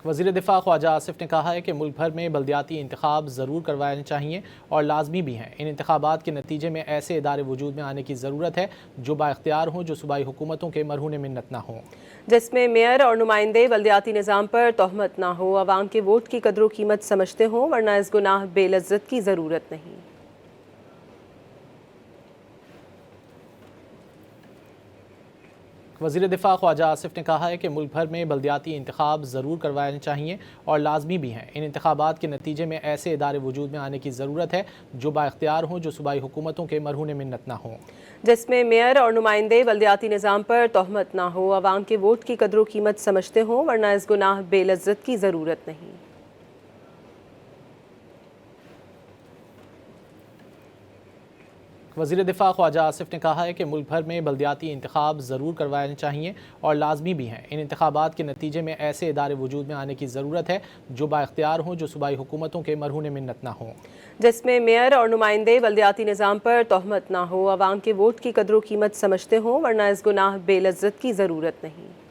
وزیر دفاع خواجہ آصف نے کہا ہے کہ ملک بھر میں بلدیاتی انتخاب ضرور کروانے چاہیے اور لازمی بھی ہیں۔ ان انتخابات کے نتیجے میں ایسے ادارے وجود میں آنے کی ضرورت ہے جو بااختیار ہوں، جو صوبائی حکومتوں کے مرہون منت نہ ہوں، جس میں میئر اور نمائندے بلدیاتی نظام پر تہمت نہ ہو، عوام کے ووٹ کی قدر و قیمت سمجھتے ہوں، ورنہ اس گناہ بے لذت کی ضرورت نہیں۔ وزیر دفاع خواجہ آصف نے کہا ہے کہ ملک بھر میں بلدیاتی انتخاب ضرور کروانے چاہیے اور لازمی بھی ہیں۔ ان انتخابات کے نتیجے میں ایسے ادارے وجود میں آنے کی ضرورت ہے جو بااختیار ہوں، جو صوبائی حکومتوں کے مرہون منت نہ ہوں، جس میں میئر اور نمائندے بلدیاتی نظام پر تہمت نہ ہو، عوام کے ووٹ کی قدر و قیمت سمجھتے ہوں، ورنہ اس گناہ بے لذت کی ضرورت نہیں۔ وزیر دفاع خواجہ آصف نے کہا ہے کہ ملک بھر میں بلدیاتی انتخاب ضرور کروانے چاہیے اور لازمی بھی ہیں۔ ان انتخابات کے نتیجے میں ایسے ادارے وجود میں آنے کی ضرورت ہے جو بااختیار ہوں، جو صوبائی حکومتوں کے مرہون منت نہ ہوں، جس میں میئر اور نمائندے بلدیاتی نظام پر تہمت نہ ہو، عوام کے ووٹ کی قدر و قیمت سمجھتے ہوں، ورنہ اس گناہ بے لذت کی ضرورت نہیں۔